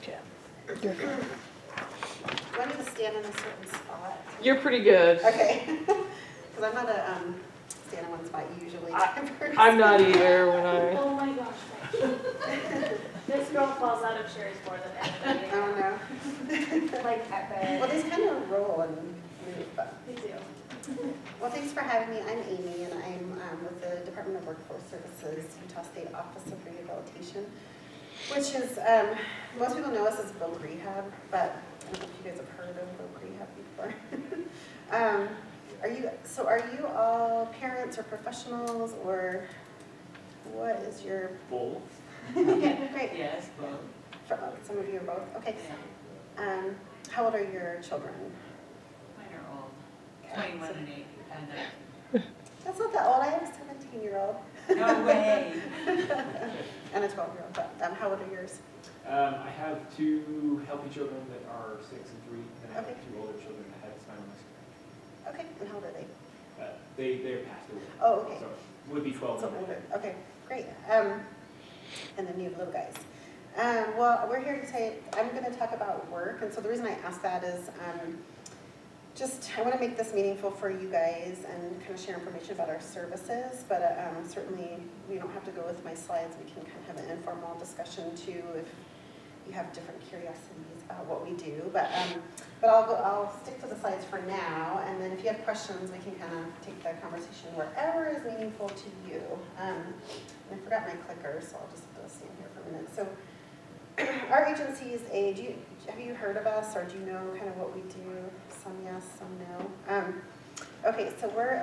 Yeah. Do I need to stand in a certain spot? You're pretty good. Okay. Because I'm not a stand in one spot usually. I'm not either when I. Oh my gosh. This girl falls out of chairs more than anybody. Oh no. Like epic. Well, these kind of roll and move, but. They do. Well, thanks for having me. I'm Amy, and I'm with the Department of Workforce Services, Utah State Office of Rehabilitation, which is, most people know us as Voc Rehab, but I don't know if you guys have heard of Voc Rehab before. Are you all parents or professionals, or what is your? Both. Okay, great. Yes, both. Some of you are both. Okay. Yeah. How old are your children? Mine are old. 21 and 8 and That's not that old. I have a 17-year-old. no way. And a 12-year-old. But how old are yours? I have 2 healthy children that are 6 and 3, and I have Okay. 2 older children that have spinal muscular. Okay. And how old are they? They're past away. Oh, okay. So would be 12. So older. Okay, great. And then you have little guys. Well, we're here to say, I'm going to talk about work. And so the reason I ask that is I want to make this meaningful for you guys and kind of share information about our services. But certainly, we don't have to go with my slides. We can kind of have an informal discussion too if you have different curiosities about what we do. But I'll stick to the slides for now. And then if you have questions, we can kind of take the conversation wherever is meaningful to you. And I forgot my clicker, so I'll just stand here for a minute. So our agency is have you heard of us, or do you know kind of what we do? Some yes, some no. Okay, so we're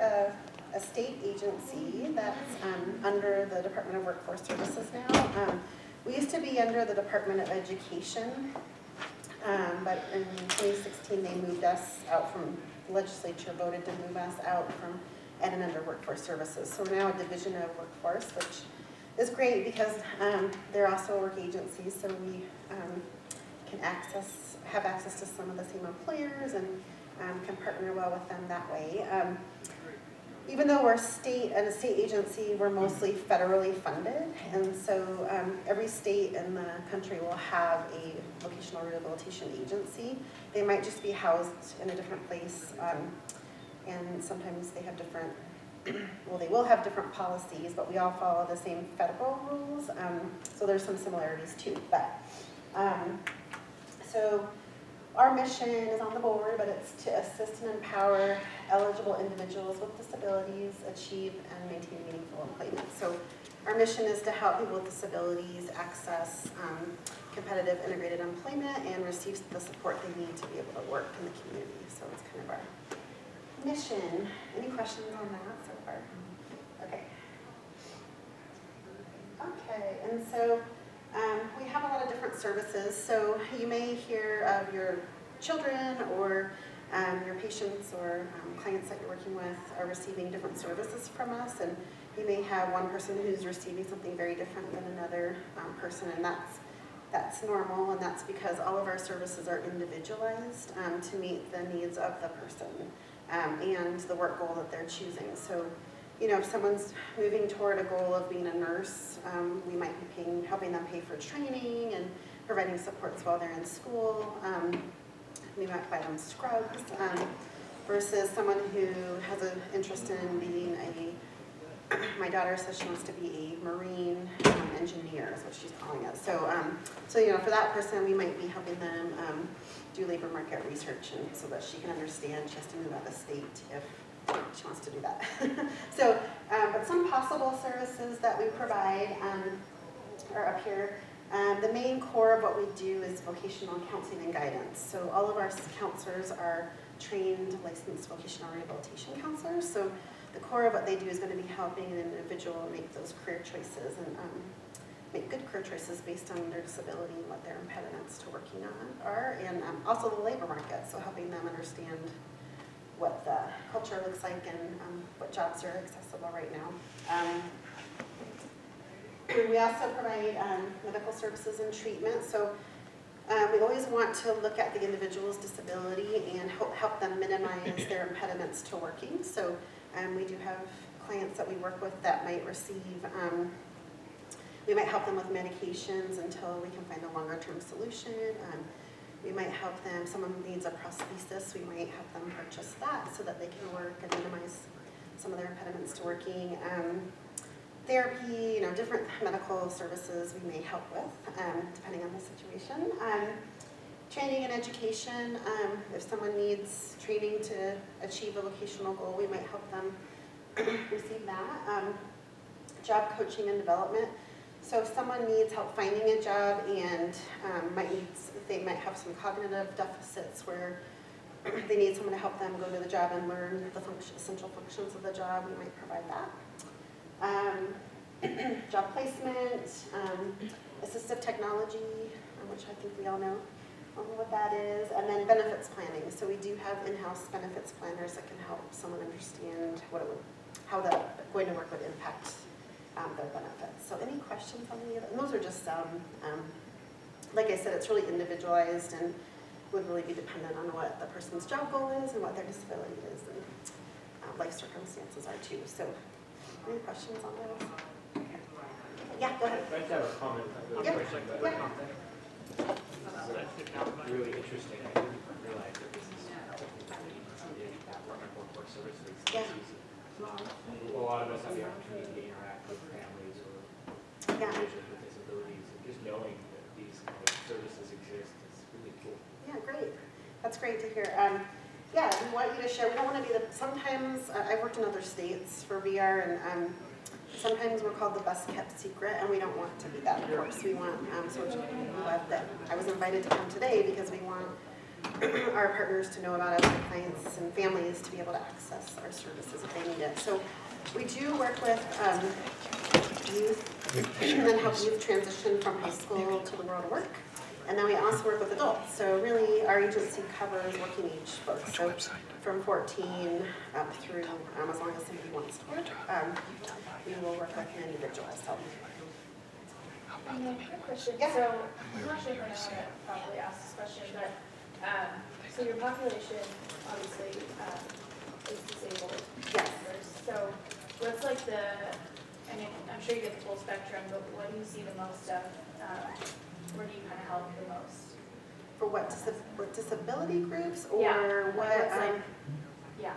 a state agency that's under the Department of Workforce Services now. We used to be under the Department of Education, but in 2016 they moved us out from, the legislature voted to move us out from Ed and under Workforce Services. So we're now a division of Workforce, which is great because they're also a work agency, so we can have access to some of the same employers and can partner well with them that way. Even though we're a state agency, we're mostly federally funded, and so every state in the country will have a vocational rehabilitation agency. They might just be housed in a different place, and sometimes they have different, well, they will have different policies, but we all follow the same federal rules, so there's some similarities too. But so our mission is on the board, but it's to assist and empower eligible individuals with disabilities achieve and maintain meaningful employment. So our mission is to help people with disabilities access competitive integrated employment and receive the support they need to be able to work in the community. So it's kind of our mission. Any questions on that so far? Okay. Okay, and so we have a lot of different services. So you may hear of your children or your patients or clients that you're working with are receiving different services from us, and you may have one person who's receiving something very different than another person, and that's normal, and that's because all of our services are individualized to meet the needs of the person and the work goal that they're choosing. So, you know, if someone's moving toward a goal of being a nurse, we might be helping them pay for training and providing supports while they're in school. We might buy them scrubs versus someone who has an interest in being my daughter says she wants to be a marine engineer is what she's calling it. So you know, for that person, we might be helping them do labor market research, and so that she can understand she has to move out of state if she wants to do that. So, but some possible services that we provide are up here. The main core of what we do is vocational counseling and guidance. So all of our counselors are trained, licensed vocational rehabilitation counselors. So the core of what they do is going to be helping an individual make those career choices and make good career choices based on their disability and what their impediments to working on are, and also the labor market. So helping them understand what the culture looks like and what jobs are accessible right now. We also provide medical services and treatment. So we always want to look at the individual's disability and help them minimize their impediments to working. So we do have clients that we work with that might receive, we might help them with medications until we can find a longer-term solution. We might help them, someone needs a prosthesis, we might help them purchase that so that they can work and minimize some of their impediments to working. Therapy, different medical services we may help with, depending on the situation. Training and education, if someone needs training to achieve a vocational goal, we might help them receive that. Job coaching and development. So if someone needs help finding a job and they might have some cognitive deficits where they need someone to help them go to the job and learn the essential functions of the job, we might provide that. Job placement, assistive technology, which I think we all know what that is, and then benefits planning. So we do have in-house benefits planners that can help someone understand how going to work would impact their benefits. So any questions on any of that? And those are just like I said, it's really individualized and would really be dependent on what the person's job goal is and what their disability is and life circumstances are too. So any questions on those? Okay. Yeah, go ahead. I'd like to have a comment, a Yeah. question, but Yeah. this is really interesting. I didn't realize that this is workforce services. Yeah. A lot of us have the opportunity to interact with families or Yeah. individuals with disabilities, and just knowing that these kind of services exist is really cool. Yeah, great. That's great to hear. Yeah, we want you to share. We don't want to be sometimes, I've worked in other states for VR, and sometimes we're called the best kept secret, and we don't want to be that, of course. We want, so I'm glad that I was invited to come today because we want our partners to know about us, our clients and families to be able to access our services if they need it. So we do work with youth and then help youth transition from high school to the world of work. And then we also work with adults. So really our agency covers working age folks. So from 14 up through as long as somebody wants to work. We will work with an individual. So. Quick question. Yeah. So I'm not sure if I know how to probably ask this question, but so your population obviously is disabled Yes. members. So what's like I mean, I'm sure you get the full spectrum, but what do you see the most of? Where do you kind of help the most? For what disability groups or Yeah, what? like what's yeah.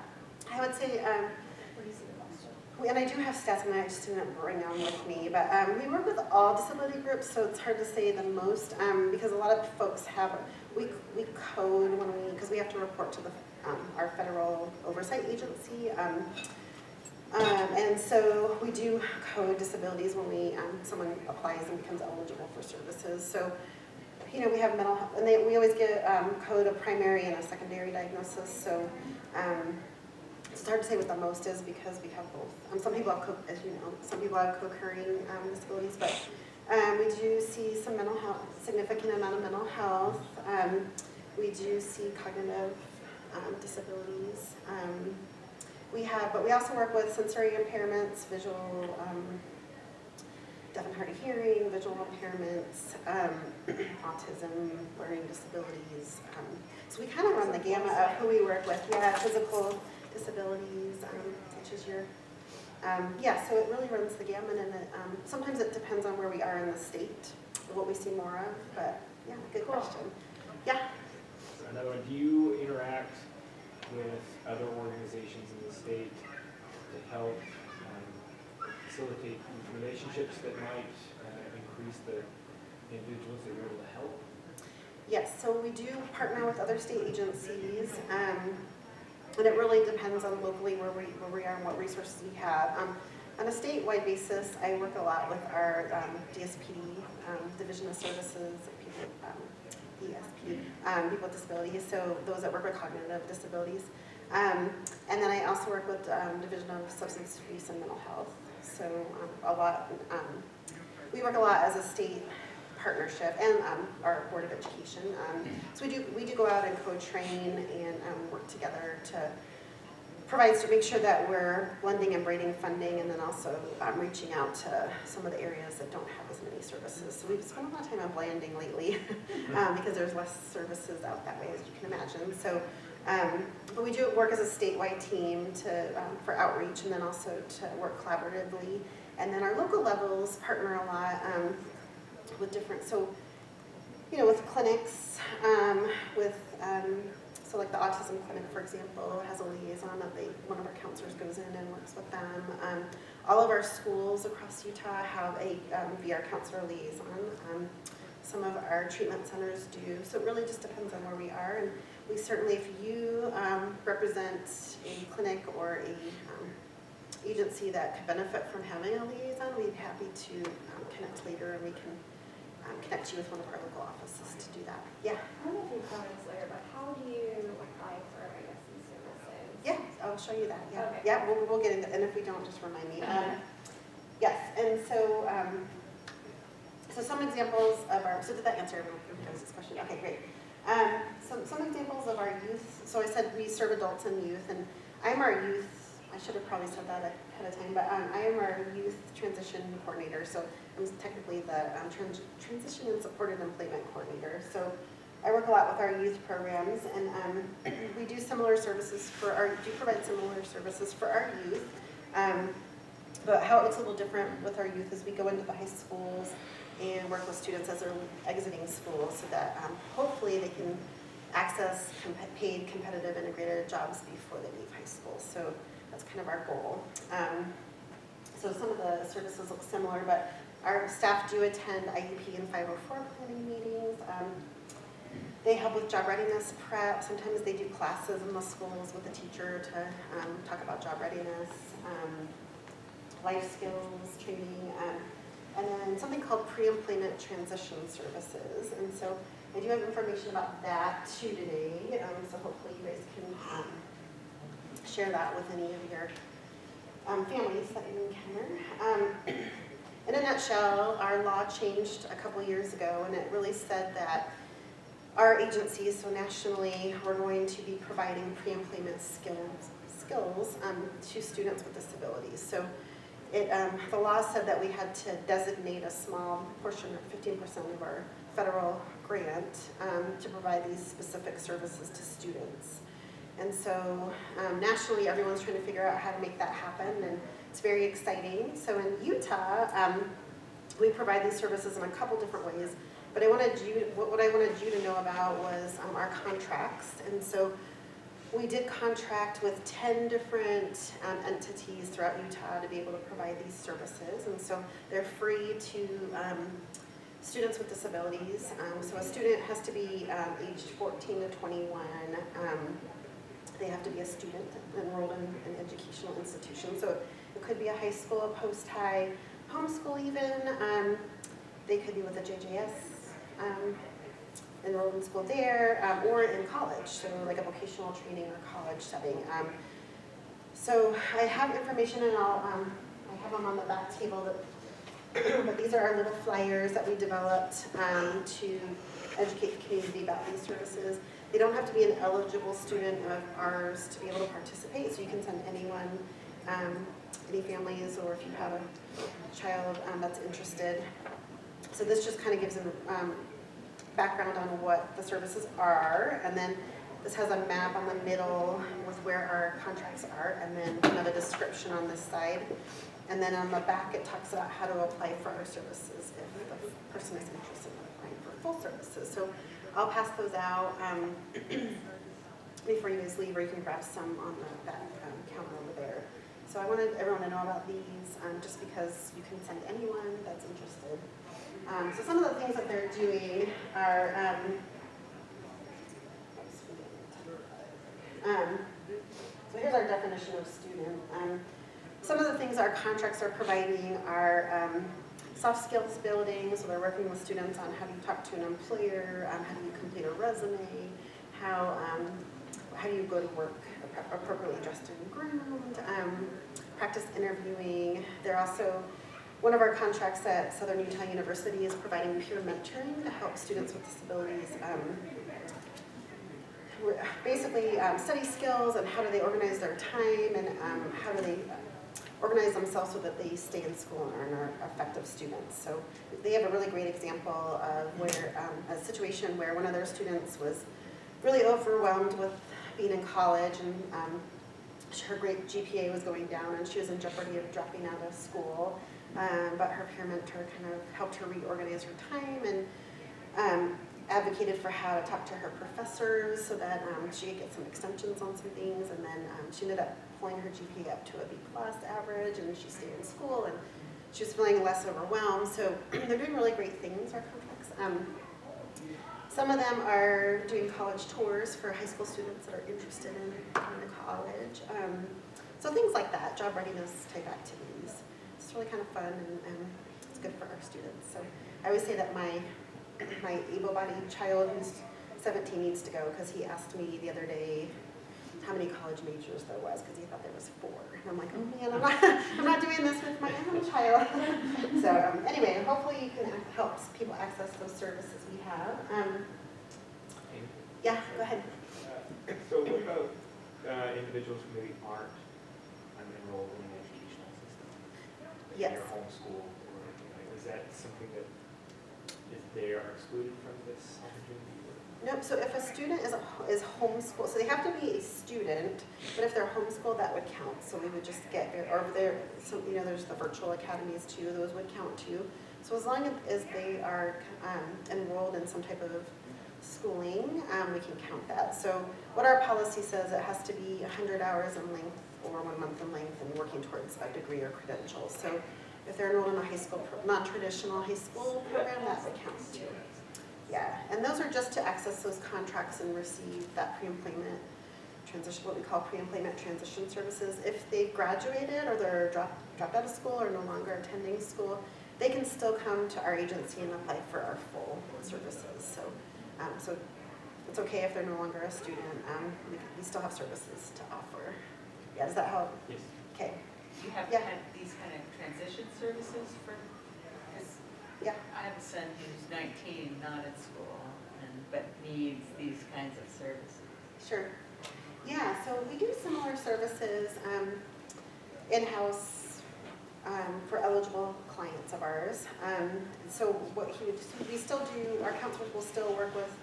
I would say. What do you see the most of? And I do have stats, and I just didn't bring them with me, but we work with all disability groups, so it's hard to say the most, because a lot of folks we code because we have to report to our federal oversight agency, and so we do code disabilities when someone applies and becomes eligible for services. So, we have mental health, and we always get code a primary and a secondary diagnosis, so it's hard to say what the most is because we have both. Some people have, as you know, some people have co-occurring disabilities, but we do see some mental health, significant amount of mental health. We do see cognitive disabilities. But we also work with sensory impairments, visual, deaf and hard of hearing, visual impairments, autism, learning disabilities. So we kind of run the gamut of who we work with. Yeah, physical disabilities, such as your, so it really runs the gamut, and sometimes it depends on where we are in the state, what we see more of, but yeah, good question. Yeah? So another one, do you interact with other organizations in the state to help facilitate relationships that might increase the individuals that you're able to help? Yes, so we do partner with other state agencies, and it really depends on locally where we are and what resources we have. On a statewide basis, I work a lot with our DSPD, Division of Services, ESP, people with disabilities, so those that work with cognitive disabilities. And then I also work with Division of Substance Abuse and Mental Health. So a lot, we work a lot as a state partnership and our Board of Education. So we do go out and co-train and work together to make sure that we're blending and braiding funding, and then also reaching out to some of the areas that don't have as many services. So we've spent a lot of time on blending lately because there's less services out that way, as you can imagine. So But we do work as a statewide team for outreach and then also to work collaboratively. And then our local levels partner a lot with different, so, with clinics, so like the autism clinic, for example, has a liaison that one of our counselors goes in and works with them. All of our schools across Utah have a VR counselor liaison. Some of our treatment centers do, so it really just depends on where we are. And we certainly, if you represent a clinic or a agency that could benefit from having a liaison, we'd be happy to connect later, and we can connect you with one of our local offices to do that. Yeah? I don't know if you commented later, but how do you apply for, I guess, these services? Yeah, I'll show you that. Yeah, Okay. yeah, we'll get into, and if we don't, just remind me. Yes, and so some examples of our, so did that answer everyone's question? Okay, great. Some examples of our youth, so I said we serve adults and youth, and I'm our youth, I should have probably said that ahead of time, but I am our youth transition coordinator, so I'm technically the transition and supported employment coordinator. So I work a lot with our youth programs, and we do similar services provide similar services for our youth. But how it looks a little different with our youth is we go into the high schools and work with students as they're exiting school so that hopefully they can access paid, competitive, integrated jobs before they leave high school. So that's kind of our goal. So some of the services look similar, but our staff do attend IUP and 504 planning meetings. They help with job readiness prep. Sometimes they do classes in the schools with a teacher to talk about job readiness, life skills training, and then something called pre-employment transition services. And so I do have information about that too today. So hopefully you guys can share that with any of your families that you encounter. In a nutshell, our law changed a couple years ago, and it really said that our agencies, so nationally, we're going to be providing pre-employment skills to students with disabilities. So the law said that we had to designate a small portion, 15% of our federal grant, to provide these specific services to students. And so nationally, everyone's trying to figure out how to make that happen, and it's very exciting. So in Utah, we provide these services in a couple different ways. But what I wanted you to know about was our contracts. And so we did contract with 10 different entities throughout Utah to be able to provide these services. And so they're free to students with disabilities. So a student has to be aged 14 to 21. They have to be a student enrolled in an educational institution. So it could be a high school, a post-high, homeschool even. They could be with a JJS. Enrolled in school there, or in college, so like a vocational training or college setting. So I have information, and I have them on the back table, but these are our little flyers that we developed to educate the community about these services. They don't have to be an eligible student of ours to be able to participate, so you can send anyone, any families, or if you have a child that's interested. So this just kind of gives them background on what the services are, and then this has a map on the middle with where our contracts are, and then another description on this side. And then on the back it talks about how to apply for our services if the person is interested in applying for full services. So I'll pass those out before you guys leave, or you can grab some on that counter over there. So I wanted everyone to know about these just because you can send anyone that's interested. So some of the things that they're doing are, so here's our definition of student. Some of the things our contracts are providing are soft skills building, so they're working with students on how do you talk to an employer, how do you complete a resume, how do you go to work appropriately dressed and groomed, practice interviewing. They're also, one of our contracts at Southern Utah University is providing peer mentoring to help students with disabilities basically study skills and how do they organize their time, and how do they organize themselves so that they stay in school and are effective students. So they have a really great example of where a situation where one of their students was really overwhelmed with being in college, and her great GPA was going down, and she was in jeopardy of dropping out of school. But her peer mentor kind of helped her reorganize her time and advocated for how to talk to her professors so that she could get some extensions on some things. And then she ended up pulling her GPA up to a B+ average, and she stayed in school, and she was feeling less overwhelmed. So they're doing really great things, our contracts. Some of them are doing college tours for high school students that are interested in going to college. So things like that, job readiness type activities. It's really kind of fun, and it's good for our students. So I always say that my able-bodied child who's 17 needs to go, because he asked me the other day how many college majors there was, because he thought there was 4. And I'm like, oh man, I'm not doing this with my own child. So anyway, hopefully you can help people access those services we have. Yeah, go ahead. So what about individuals who maybe aren't enrolled in an educational system? Like Yes. they're homeschooled, or is that something that they are excluded from this opportunity? Nope, so if a student is homeschooled, so they have to be a student, but if they're homeschooled, that would count. So we would just get, or if they're, there's the virtual academies too, those would count too. So as long as they are enrolled in some type of schooling, we can count that. So what our policy says, it has to be 100 hours in length or 1 month in length and working towards a degree or credential. So if they're enrolled in a high school, non-traditional high school program, that would count too. Yeah, and those are just to access those contracts and receive that pre-employment transition, what we call pre-employment transition services. If they've graduated or they're dropped out of school or no longer attending school, they can still come to our agency and apply for our full services. So, so it's okay if they're no longer a student. We still have services to offer. Yeah, does that help? Yes. Okay. You have Yeah. had these kind of transition services for, because Yeah. I have a son who's 19, not at school, but needs these kinds of services. Sure. Yeah, so we do similar services in-house for eligible clients of ours. So what he would, we still do, our counselors will still work with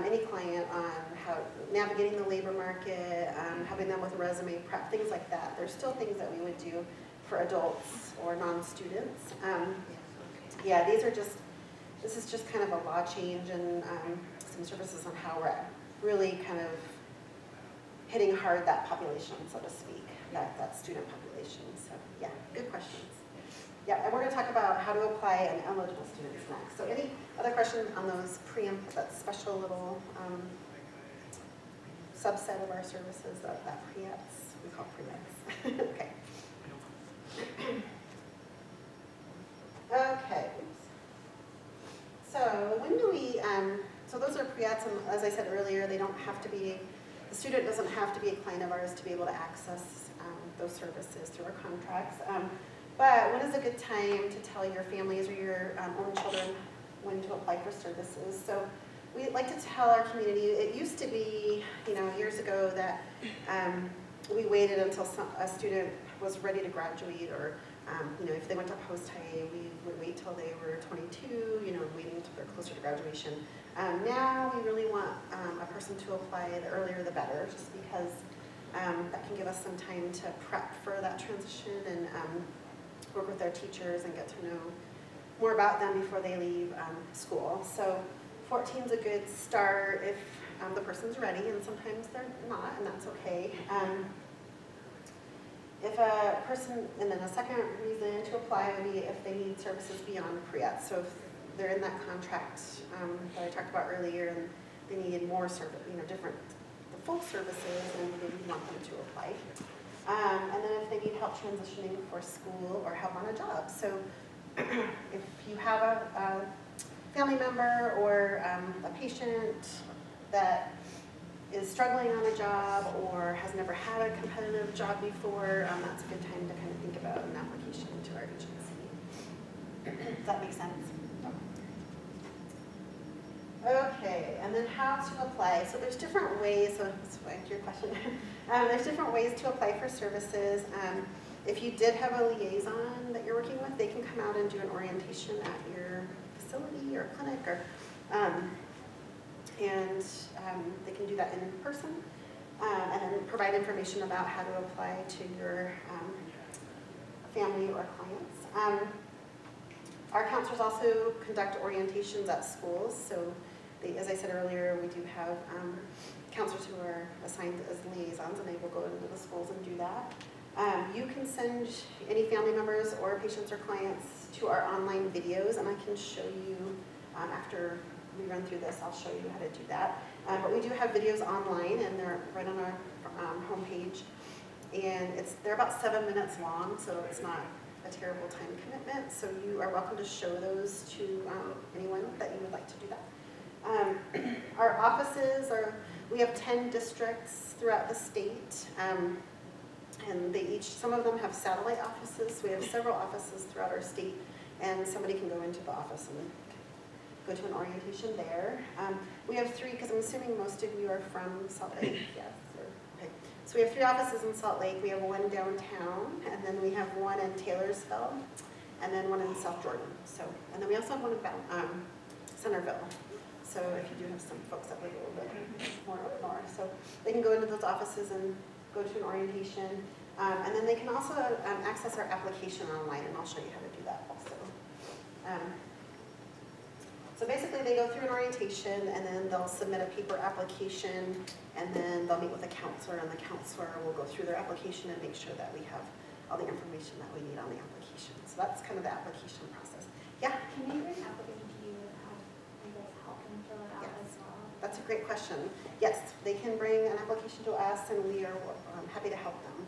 any client on how navigating the labor market, helping them with resume prep, things like that. There's still things that we would do for adults or non-students. Yeah, this is just kind of a law change and some services on how we're really kind of hitting hard that population, so to speak, that student population. So yeah, good questions. Yeah, and we're going to talk about how to apply an eligible students next. So any other questions on those that special little subset of our services, that pre-EPS, we call pre-EPS. Okay. Okay. So when do we, so those are pre-EPS, and as I said earlier, they don't have to be, the student doesn't have to be a client of ours to be able to access those services through our contracts. But when is a good time to tell your families or your own children when to apply for services? So we like to tell our community, it used to be, years ago that we waited until a student was ready to graduate, or if they went to post-high, we would wait till they were 22, waiting until they're closer to graduation. Now we really want a person to apply, the earlier the better, just because that can give us some time to prep for that transition and work with their teachers and get to know more about them before they leave school. So 14 is a good start if the person's ready, and sometimes they're not, and that's okay. If a person, and then a second reason to apply would be if they need services beyond pre-EPS. So if they're in that contract that I talked about earlier, and they need more service, the full services, and we want them to apply. And then if they need help transitioning for school or help on a job. So if you have a family member or a patient that is struggling on a job or has never had a competitive job before, that's a good time to kind of think about an application to our agency. Does that make sense? Okay, and then how to apply. So there's different ways, so let's answer your question. There's different ways to apply for services. If you did have a liaison that you're working with, they can come out and do an orientation at your facility or clinic, or and they can do that in person. and then provide information about how to apply to your family or clients. Our counselors also conduct orientations at schools. So as I said earlier, we do have counselors who are assigned as liaisons, and they will go into the schools and do that. You can send any family members or patients or clients to our online videos, and I can show you after we run through this, I'll show you how to do that. But we do have videos online, and they're right on our homepage. And they're about 7 minutes long, so it's not a terrible time commitment. So you are welcome to show those to anyone that you would like to do that. Our offices we have 10 districts throughout the state. And some of them have satellite offices. So we have several offices throughout our state, and somebody can go into the office and go to an orientation there. We have 3, because I'm assuming most of you are from Salt Lake, yes? Okay. So we have 3 offices in Salt Lake. We have 1 downtown, and then we have 1 in Taylorsville, and then 1 in South Jordan. And then we also have 1 in Centerville. So if you do have some folks that live a little bit more up north, so they can go into those offices and go to an orientation. And then they can also access our application online, and I'll show you how to do that also. So basically they go through an orientation, and then they'll submit a paper application, and then they'll meet with a counselor, and the counselor will go through their application and make sure that we have all the information that we need on the application. So that's kind of the application process. Yeah? Can they bring application to you and have you guys help them fill it out Yes. as well? That's a great question. Yes, they can bring an application to us, and we are happy to help them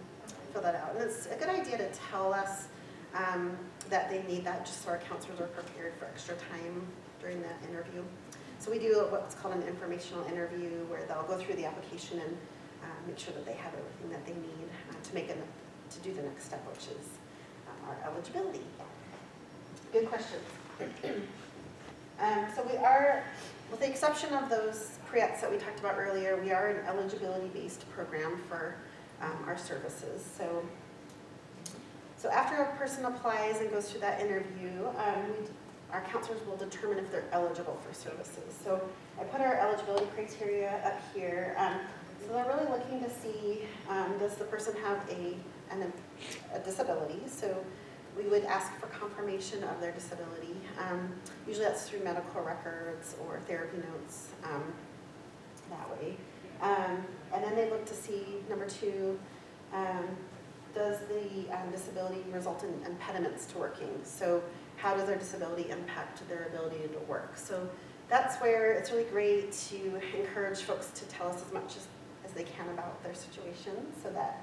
fill that out. And it's a good idea to tell us that they need that, just so our counselors are prepared for extra time during that interview. So we do what's called an informational interview, where they'll go through the application and make sure that they have everything that they need to do the next step, which is our eligibility. Good questions. So we are, with the exception of those pre-eps that we talked about earlier, we are an eligibility-based program for our services. So after a person applies and goes through that interview, our counselors will determine if they're eligible for services. So I put our eligibility criteria up here. So they're really looking to see, does the person have a disability? So we would ask for confirmation of their disability. Usually that's through medical records or therapy notes, that way. And then they look to see, number 2, does the disability result in impediments to working? So how does their disability impact their ability to work? So that's where it's really great to encourage folks to tell us as much as they can about their situation, so that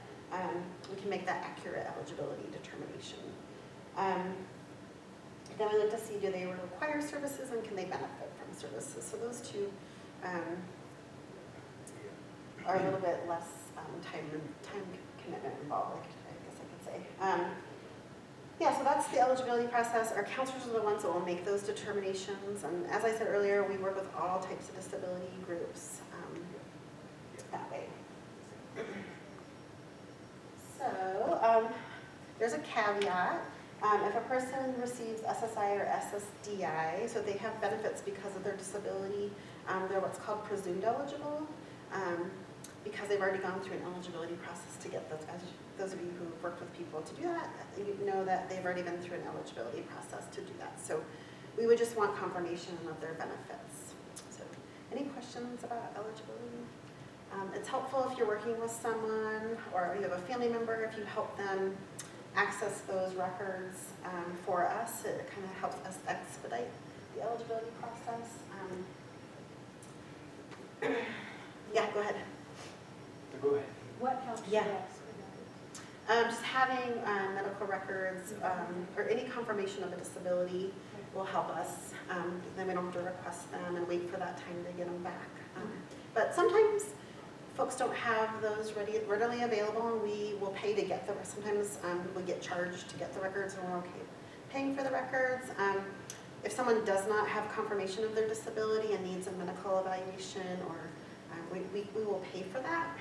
we can make that accurate eligibility determination. Then we look to see, do they require services, and can they benefit from services? So those 2 are a little bit less time commitment involved, I guess I could say. Yeah, so that's the eligibility process. Our counselors are the ones that will make those determinations. And as I said earlier, we work with all types of disability groups that way. So there's a caveat. If a person receives SSI or SSDI, so they have benefits because of their disability, they're what's called presumed eligible, because they've already gone through an eligibility process to get those. As those of you who have worked with people to do that, you know that they've already been through an eligibility process to do that. So we would just want confirmation of their benefits. So any questions about eligibility? It's helpful if you're working with someone, or you have a family member, if you help them access those records for us. It kind of helps us expedite the eligibility process. Yeah, go ahead. Go ahead. What helps Yeah. you expedite? Just having medical records or any confirmation of a disability will help us. Then we don't have to request them and wait for that time to get them back. But sometimes folks don't have those readily available, and we will pay to get them. Sometimes we get charged to get the records, and we're okay paying for the records. If someone does not have confirmation of their disability and needs a medical evaluation, or we will pay for that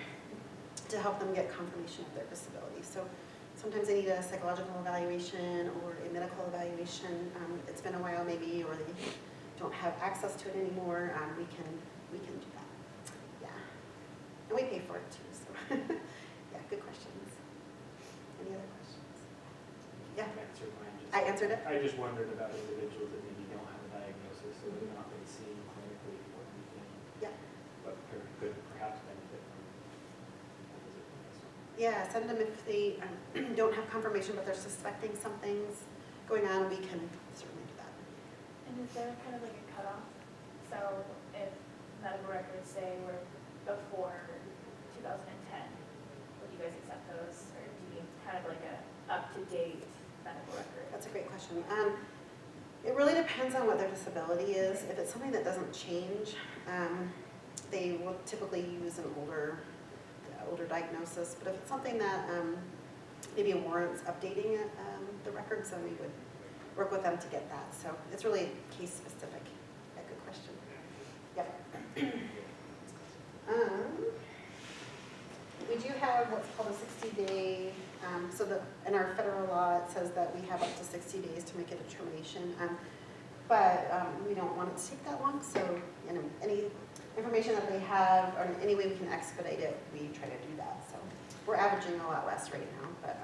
to help them get confirmation of their disability. So sometimes they need a psychological evaluation or a medical evaluation. It's been a while maybe, or they don't have access to it anymore. We can do that. Yeah. And we pay for it too, so, yeah, good questions. Any other questions? Yeah, I've answered mine. I answered it. I just wondered about individuals that maybe don't have a diagnosis, so they've not been seen clinically for anything. Yeah. But could perhaps benefit from a visit from this one. Yeah, send them if they don't have confirmation, but they're suspecting something's going on, we can certainly do that. And is there kind of like a cutoff? So if medical records say were before 2010, would you guys accept those? Or do you need kind of like a up-to-date medical record? That's a great question. It really depends on what their disability is. If it's something that doesn't change, they will typically use an older diagnosis. But if it's something that maybe warrants updating it, the records, then we would work with them to get that. So it's really case specific. Yeah, good question. Yep. We do have what's called a 60-day, in our federal law, it says that we have up to 60 days to make a determination. But we don't want it to take that long, so any information that they have, or any way we can expedite it, we try to do that. So we're averaging a lot less right now, but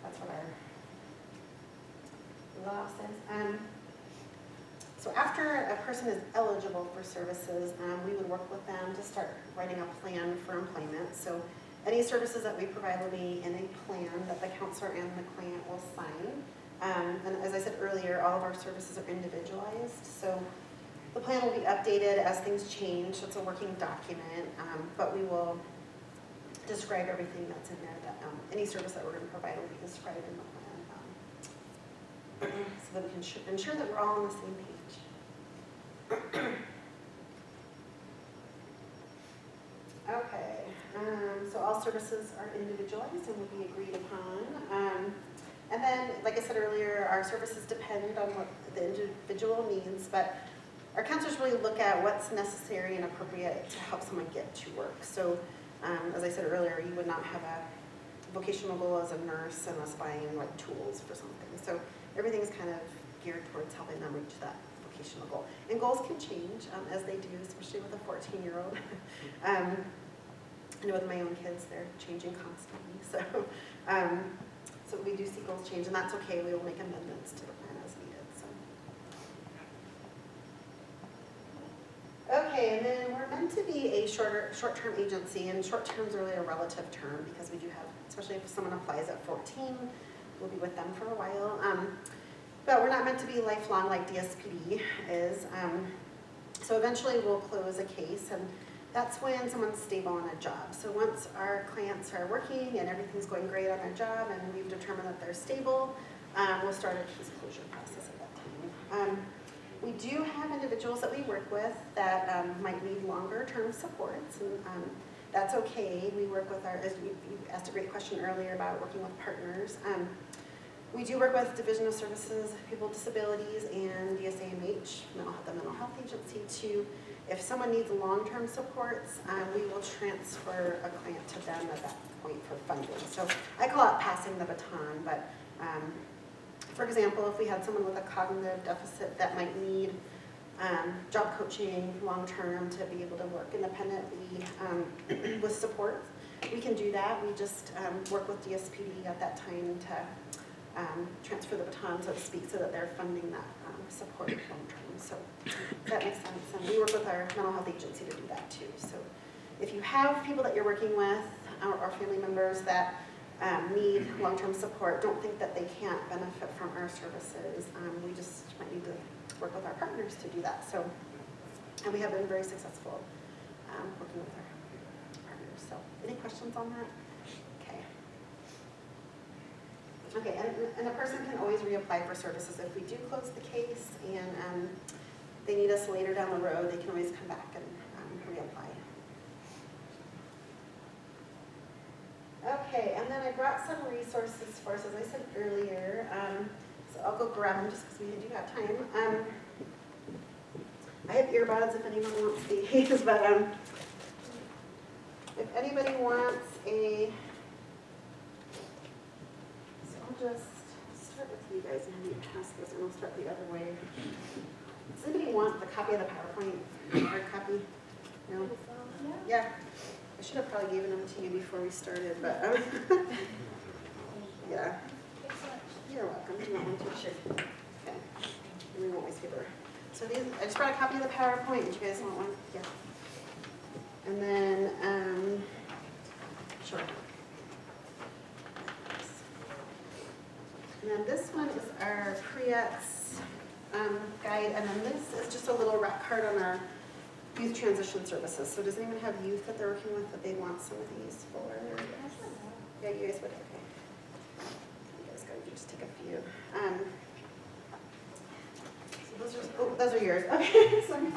that's what our law says. So after a person is eligible for services, we would work with them to start writing a plan for employment. So any services that we provide will be in a plan that the counselor and the client will sign. And as I said earlier, all of our services are individualized. So the plan will be updated as things change. So it's a working document, but we will describe everything that's in there. That any service that we're going to provide will be described in the plan, so that we can ensure that we're all on the same page. Okay, so all services are individualized and will be agreed upon. And then, like I said earlier, our services depend on what the individual needs, but our counselors really look at what's necessary and appropriate to help someone get to work. So, as I said earlier, you would not have a vocational goal as a nurse and us buying like tools for something. So everything's kind of geared towards helping them reach that vocational goal. And goals can change as they do, especially with a 14-year-old. I know with my own kids, they're changing constantly. So we do see goals change, and that's okay. We will make amendments to the plan as needed. So. Okay, and then we're meant to be a short-term agency, and short-term is really a relative term because we do have, especially if someone applies at 14, we'll be with them for a while. But we're not meant to be lifelong like DSPD is. So eventually we'll close a case, and that's when someone's stable on a job. So once our clients are working and everything's going great on their job and we've determined that they're stable, we'll start a case closure process at that time. We do have individuals that we work with that might need longer term supports, and that's okay. We work with as you asked a great question earlier about working with partners. We do work with Division of Services, People with Disabilities, and DSAMH, the Mental Health Agency, too. If someone needs long-term supports, we will transfer a client to them at that point for funding. So I call it passing the baton, but for example, if we had someone with a cognitive deficit that might need job coaching long-term to be able to work independently with support, we can do that. We just work with DSPD at that time to transfer the baton, so to speak, so that they're funding that support long-term. So that makes sense. And we work with our mental health agency to do that too. So if you have people that you're working with or family members that need long-term support, don't think that they can't benefit from our services. We just might need to work with our partners to do that. So, and we have been very successful working with our partners. So any questions on that? Okay, and a person can always reapply for services. If we do close the case and they need us later down the road, they can always come back and reapply. Okay, and then I brought some resources for us, as I said earlier. So I'll go grab them just because we do have time. I have earbuds if anyone wants these, but if anybody wants just start with you guys and you pass this, and we'll start the other way. Does anybody want the copy of the PowerPoint? Hard copy? No? Yeah. I should have probably given them to you before we started, but, yeah, Thanks so much. you're welcome. Do you want one too? Sure. Okay, we won't waste paper. So these, I just brought a copy of the PowerPoint. Did you guys want one? Yeah. And then, sure. And then this one is our pre-ex guide, and then this is just a little rec card on our youth transition services. So does anyone have youth that they're working with that they want some of these for? Yeah, you guys would, okay. You guys go, you just take a few. So those are yours, okay. So, Can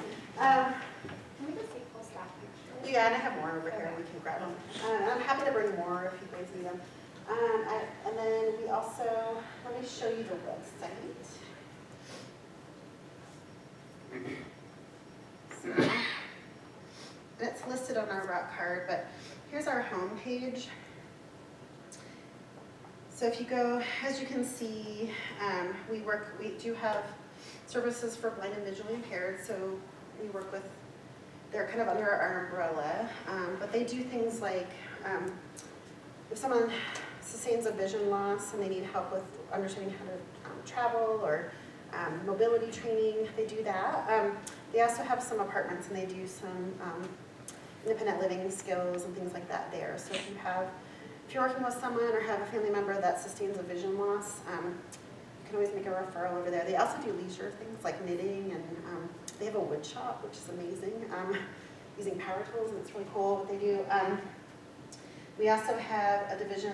we just take full staff pictures? yeah, and I have more over here, we can grab them. I'm happy to bring more if you guys need them. And then we also, let me show you the website. So, and it's listed on our route card, but here's our home page. So if you go, as you can see, we do have services for blind and visually impaired, so we work with, they're kind of under our umbrella, but they do things like, if someone sustains a vision loss and they need help with understanding how to travel or mobility training, they do that. They also have some apartments and they do some independent living skills and things like that there. So if you're working with someone or have a family member that sustains a vision loss, you can always make a referral over there. They also do leisure things like knitting, and they have a wood shop, which is amazing, using power tools, and it's really cool what they do. We also have a division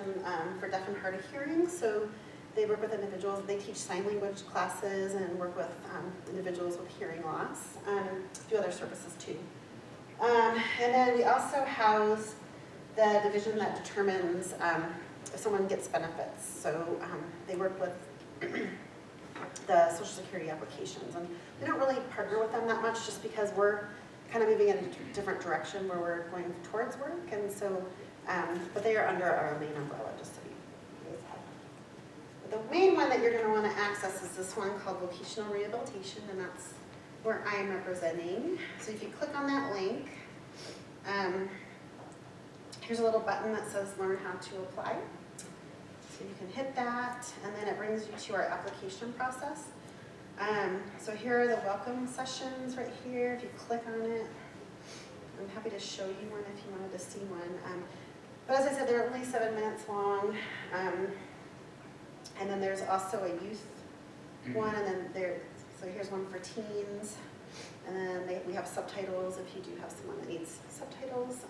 for deaf and hard of hearing, so they work with individuals. They teach sign language classes and work with individuals with hearing loss. Do other services too. And then we also house the division that determines if someone gets benefits. So they work with the Social Security applications, and we don't really partner with them that much just because we're kind of moving in a different direction where we're going towards work, and so, but they are under our main umbrella, just so you guys have. But the main one that you're going to want to access is this one called Vocational Rehabilitation, and that's where I'm representing. So if you click on that link, here's a little button that says Learn How to Apply. So you can hit that, and then it brings you to our application process. So here are the welcome sessions right here. If you click on it, I'm happy to show you one if you wanted to see one. But as I said, they're only 7 minutes long. And then there's also a youth one, and then so here's one for teens. And then we have subtitles if you do have someone that needs subtitles.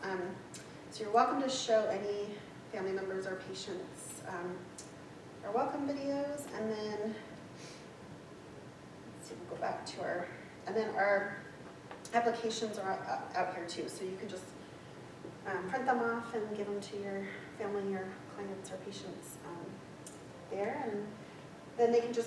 So you're welcome to show any family members or patients our welcome videos, and then let's see, we'll go back to our applications are out here too, so you can just print them off and give them to your family, your clients or patients there, and then they can just